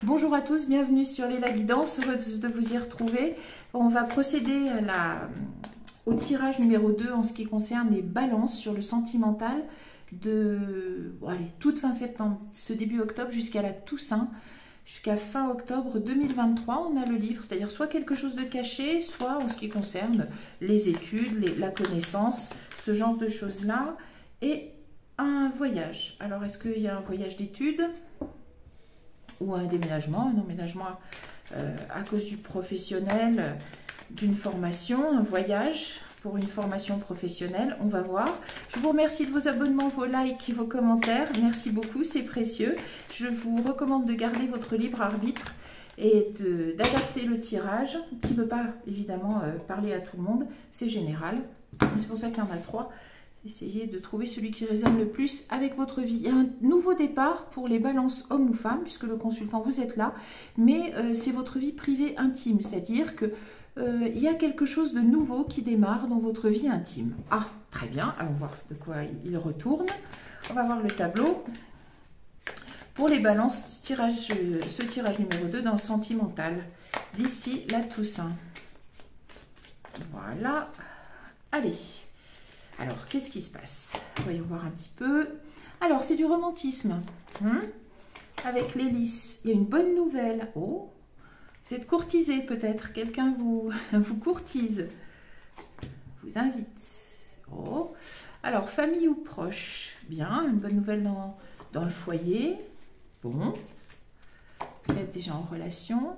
Bonjour à tous, bienvenue sur Léla Guidance, heureuse de vous y retrouver. On va procéder au tirage numéro 2 en ce qui concerne les balances sur le sentimental de toute fin septembre, ce début octobre jusqu'à la Toussaint, jusqu'à fin octobre 2023. On a le livre, c'est-à-dire soit quelque chose de caché, soit en ce qui concerne les études, la connaissance, ce genre de choses-là, et un voyage. Alors, est-ce qu'il y a un voyage d'études ou un déménagement, un emménagement à cause du professionnel, d'une formation, un voyage pour une formation professionnelle, on va voir. Je vous remercie de vos abonnements, vos likes, vos commentaires, merci beaucoup, c'est précieux. Je vous recommande de garder votre libre arbitre et d'adapter le tirage, qui ne peut pas évidemment parler à tout le monde, c'est général, c'est pour ça qu'il y en a 3. Essayez de trouver celui qui résonne le plus avec votre vie. Il y a un nouveau départ pour les balances hommes ou femmes, puisque le consultant, vous êtes là, mais c'est votre vie privée intime, c'est-à-dire que il y a quelque chose de nouveau qui démarre dans votre vie intime. Ah, très bien, allons voir de quoi il retourne. On va voir le tableau. Pour les balances, ce tirage numéro 2 dans le sentimental, d'ici la Toussaint. Voilà, allez. Alors, qu'est-ce qui se passe? Voyons voir un petit peu. Alors, c'est du romantisme. Avec l'hélice. Il y a une bonne nouvelle. Oh, vous êtes courtisé peut-être. Quelqu'un vous courtise. Vous invite. Oh. Alors, famille ou proche. Bien, une bonne nouvelle dans le foyer. Bon. Peut-être déjà en relation.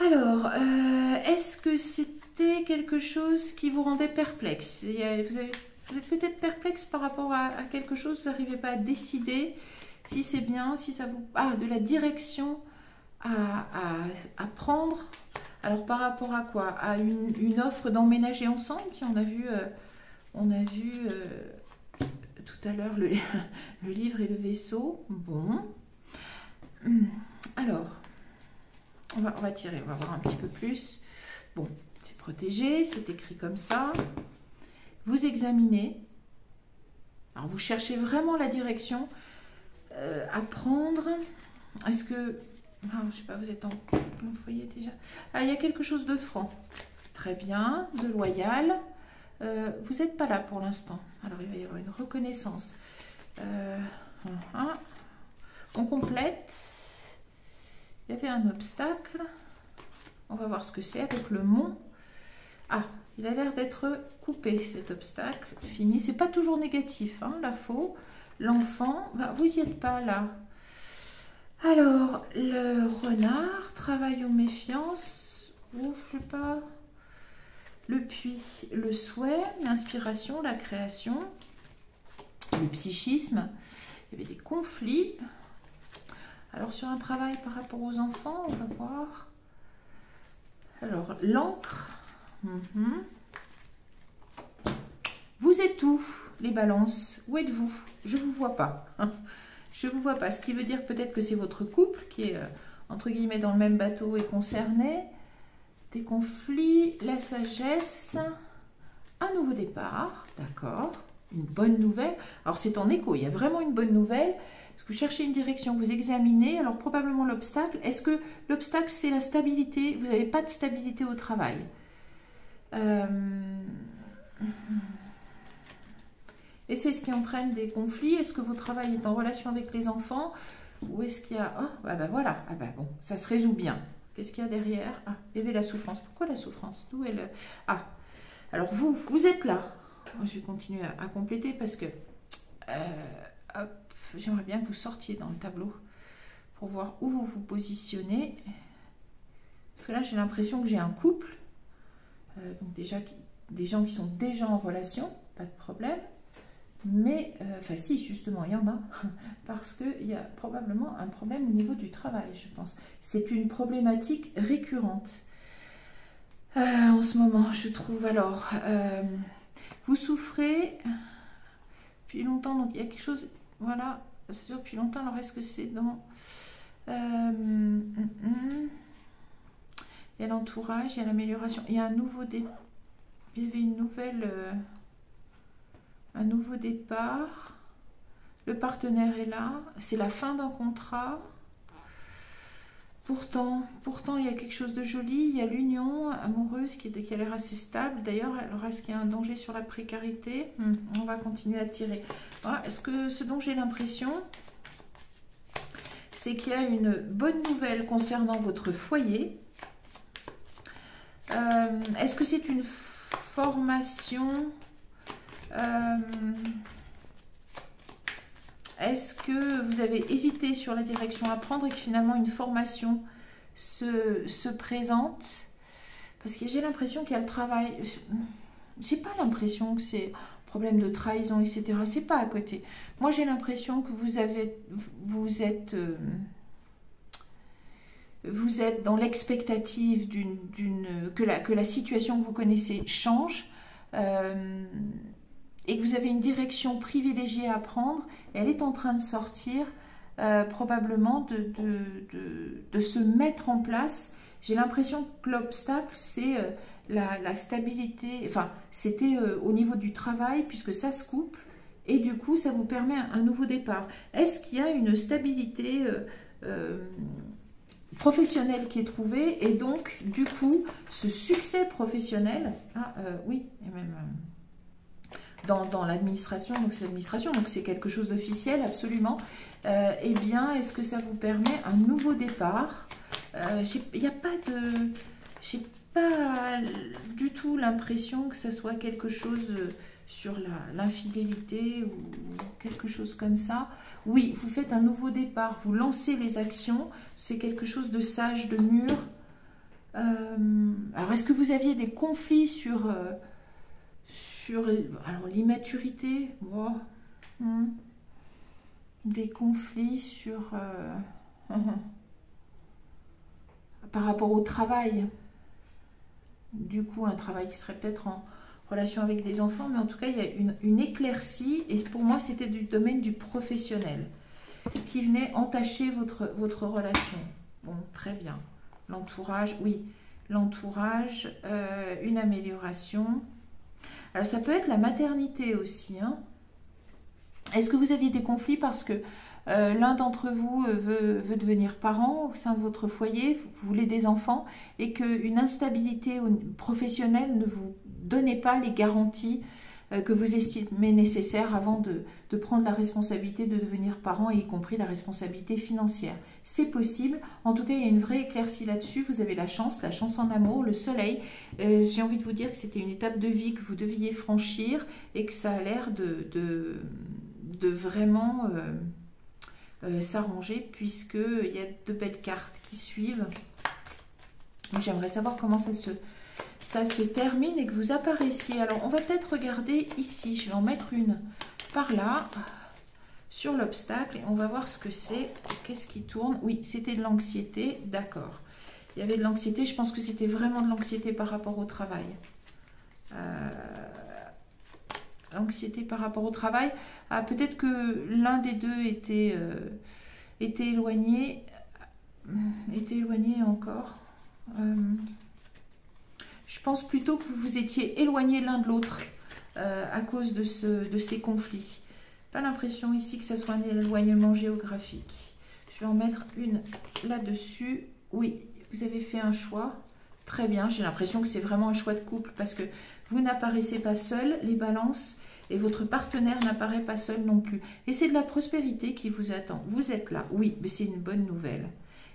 Alors, est-ce que c'était quelque chose qui vous rendait perplexe? Vous êtes peut-être perplexe par rapport à quelque chose, vous n'arrivez pas à décider si c'est bien, si ça vous... Ah, de la direction à prendre. Alors, par rapport à quoi? À une offre d'emménager ensemble? Tiens, on a vu tout à l'heure le livre et le vaisseau. Bon. Alors... On va tirer, on va voir un petit peu plus. Bon, c'est protégé, c'est écrit comme ça. Vous examinez. Alors, vous cherchez vraiment la direction à prendre. Est-ce que... Ah, je sais pas, vous êtes en foyer déjà. Ah, il y a quelque chose de franc. Très bien, de loyal. Vous n'êtes pas là pour l'instant. Alors, il va y avoir une reconnaissance. On complète. Il y avait un obstacle. On va voir ce que c'est avec le mont. Ah, il a l'air d'être coupé cet obstacle. Fini. C'est pas toujours négatif, hein, la faux. L'enfant, bah, vous n'y êtes pas là. Alors, le renard, travail aux méfiances. Ouf, je sais pas. Le puits, le souhait, l'inspiration, la création, le psychisme. Il y avait des conflits. Alors, sur un travail par rapport aux enfants, on va voir. Alors, l'encre. Vous êtes où, les balances? Où êtes-vous? Je ne vous vois pas. Je ne vous vois pas. Ce qui veut dire peut-être que c'est votre couple qui est, entre guillemets, dans le même bateau et concerné. Des conflits, la sagesse, un nouveau départ. D'accord. Une bonne nouvelle. Alors, c'est en écho. Il y a vraiment une bonne nouvelle. Vous cherchez une direction, vous examinez, alors probablement l'obstacle. Est-ce que l'obstacle, c'est la stabilité? Vous n'avez pas de stabilité au travail. Et c'est ce qui entraîne des conflits. Est-ce que votre travail est en relation avec les enfants? Ou est-ce qu'il y a... Oh, ah ben voilà, ah ben bon, ça se résout bien. Qu'est-ce qu'il y a derrière? Ah, il y avait la souffrance. Pourquoi la souffrance? D'où elle... Ah, alors vous êtes là. Je vais continuer à compléter parce que... hop. J'aimerais bien que vous sortiez dans le tableau pour voir où vous vous positionnez. Parce que là, j'ai l'impression que j'ai un couple. Donc déjà, des gens qui sont déjà en relation, pas de problème. Mais, enfin si, justement, il y en a. Parce qu'il y a probablement un problème au niveau du travail, je pense. C'est une problématique récurrente. En ce moment, je trouve. Alors, vous souffrez depuis longtemps, donc il y a quelque chose... Voilà, c'est sûr depuis longtemps. Alors, est-ce que c'est dans... Il y a l'entourage, il y a l'amélioration. Il y a un nouveau départ. Il y avait une nouvelle... un nouveau départ. Le partenaire est là. C'est la fin d'un contrat. Pourtant, il y a quelque chose de joli. Il y a l'union amoureuse qui a l'air assez stable. D'ailleurs, alors est-ce qu'il y a un danger sur la précarité? On va continuer à tirer. Voilà. Est-ce que ce dont j'ai l'impression, c'est qu'il y a une bonne nouvelle concernant votre foyer? Est-ce que c'est une formation? Est-ce que vous avez hésité sur la direction à prendre et que finalement une formation se présente? Parce que j'ai l'impression qu'il y a le travail. J'ai pas l'impression que c'est problème de trahison, etc. C'est pas à côté. Moi, j'ai l'impression que vous êtes dans l'expectative que la situation que vous connaissez change. Et que vous avez une direction privilégiée à prendre, elle est en train de sortir, probablement de se mettre en place. J'ai l'impression que l'obstacle, c'est la stabilité, enfin, c'était au niveau du travail, puisque ça se coupe, et du coup, ça vous permet un nouveau départ. Est-ce qu'il y a une stabilité professionnelle qui est trouvée, et donc, du coup, ce succès professionnel, oui, et même... dans l'administration, donc c'est l'administration, donc c'est quelque chose d'officiel, absolument. Eh bien, est-ce que ça vous permet un nouveau départ? Il n'y a pas de... J'ai pas du tout l'impression que ça soit quelque chose sur l'infidélité ou quelque chose comme ça. Oui, vous faites un nouveau départ, vous lancez les actions, c'est quelque chose de sage, de mûr. Alors, est-ce que vous aviez des conflits sur alors l'immaturité, des conflits sur par rapport au travail, du coup un travail qui serait peut-être en relation avec des enfants, mais en tout cas il y a une éclaircie, et pour moi c'était du domaine du professionnel qui venait entacher votre relation. Bon, très bien. L'entourage, oui, l'entourage, une amélioration. Alors, ça peut être la maternité aussi. Est-ce que vous aviez des conflits parce que l'un d'entre vous veut devenir parent au sein de votre foyer, vous voulez des enfants, et qu'une instabilité professionnelle ne vous donnait pas les garanties que vous estimez nécessaires avant de prendre la responsabilité de devenir parent, y compris la responsabilité financière? C'est possible. En tout cas, il y a une vraie éclaircie là-dessus. Vous avez la chance en amour, le soleil. J'ai envie de vous dire que c'était une étape de vie que vous deviez franchir et que ça a l'air de vraiment s'arranger, puisqu'il y a de belles cartes qui suivent. J'aimerais savoir comment ça se termine et que vous apparaissiez. Alors, on va peut-être regarder ici. Je vais en mettre une par là, sur l'obstacle, et on va voir ce que c'est. Qu'est-ce qui tourne? Oui, c'était de l'anxiété, d'accord. Il y avait de l'anxiété, je pense que c'était vraiment de l'anxiété par rapport au travail. L'anxiété par rapport au travail. Peut-être que l'un des deux était éloigné. Était éloigné encore. Je pense plutôt que vous vous étiez éloignés l'un de l'autre à cause de ces conflits. Pas l'impression ici que ce soit un éloignement géographique. Je vais en mettre une là-dessus. Oui, vous avez fait un choix. Très bien, j'ai l'impression que c'est vraiment un choix de couple parce que vous n'apparaissez pas seul, les balances, et votre partenaire n'apparaît pas seul non plus. Et c'est de la prospérité qui vous attend. Vous êtes là, oui, mais c'est une bonne nouvelle.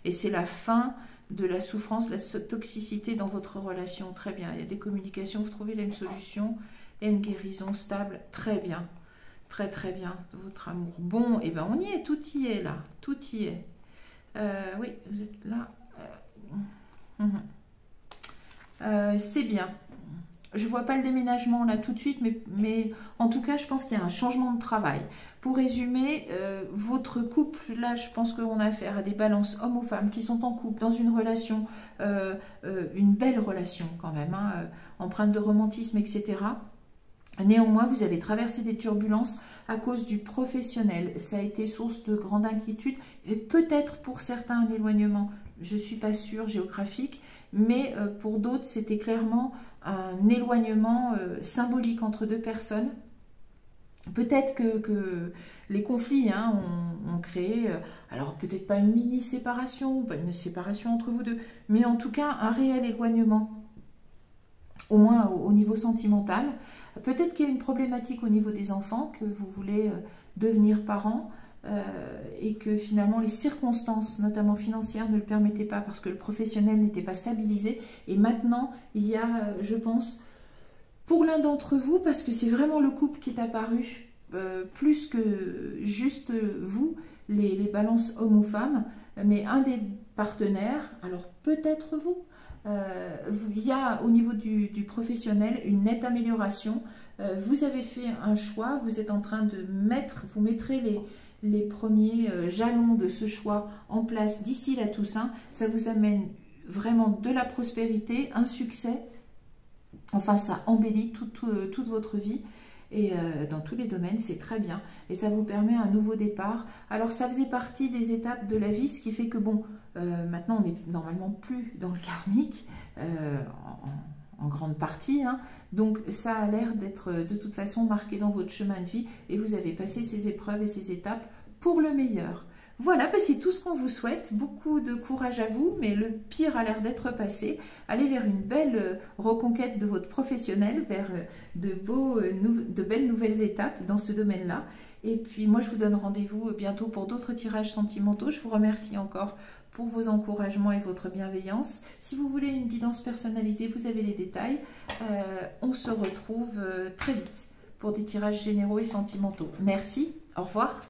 Et c'est la fin de la souffrance, de la toxicité dans votre relation. Très bien, il y a des communications, vous trouvez là une solution et une guérison stable. Très bien, très très bien. Votre amour. Bon, et bien on y est, tout y est là, tout y est. Oui, vous êtes là. C'est bien. Je ne vois pas le déménagement là tout de suite, mais en tout cas, je pense qu'il y a un changement de travail. Pour résumer, votre couple, là, je pense qu'on a affaire à des balances hommes ou femmes qui sont en couple, dans une relation, une belle relation quand même, empreinte de romantisme, etc. Néanmoins, vous avez traversé des turbulences à cause du professionnel. Ça a été source de grande inquiétude et peut-être pour certains un éloignement, je ne suis pas sûre, géographique, mais pour d'autres, c'était clairement un éloignement symbolique entre deux personnes. Peut-être que les conflits hein, ont créé, alors peut-être pas une mini-séparation, ou pas une séparation entre vous deux, mais en tout cas un réel éloignement, au moins au niveau sentimental. Peut-être qu'il y a une problématique au niveau des enfants, que vous voulez devenir parent, et que finalement les circonstances, notamment financières, ne le permettaient pas parce que le professionnel n'était pas stabilisé. Et maintenant, il y a, je pense, pour l'un d'entre vous, parce que c'est vraiment le couple qui est apparu, plus que juste vous, les balances hommes ou femmes, mais un des partenaires, alors peut-être vous, il y a au niveau du professionnel une nette amélioration. Vous avez fait un choix, vous êtes en train de vous mettrez les premiers jalons de ce choix en place d'ici la Toussaint. Ça vous amène vraiment de la prospérité, un succès. Enfin, ça embellit toute votre vie. Et dans tous les domaines, c'est très bien. Et ça vous permet un nouveau départ. Alors, ça faisait partie des étapes de la vie, ce qui fait que, bon, maintenant, on n'est normalement plus dans le karmique, en grande partie. Hein. Donc, ça a l'air d'être de toute façon marqué dans votre chemin de vie. Et vous avez passé ces épreuves et ces étapes pour le meilleur. Voilà, ben c'est tout ce qu'on vous souhaite. Beaucoup de courage à vous, mais le pire a l'air d'être passé. Allez vers une belle reconquête de votre professionnel, vers de belles nouvelles étapes dans ce domaine-là. Et puis moi, je vous donne rendez-vous bientôt pour d'autres tirages sentimentaux. Je vous remercie encore pour vos encouragements et votre bienveillance. Si vous voulez une guidance personnalisée, vous avez les détails. On se retrouve très vite pour des tirages généraux et sentimentaux. Merci, au revoir.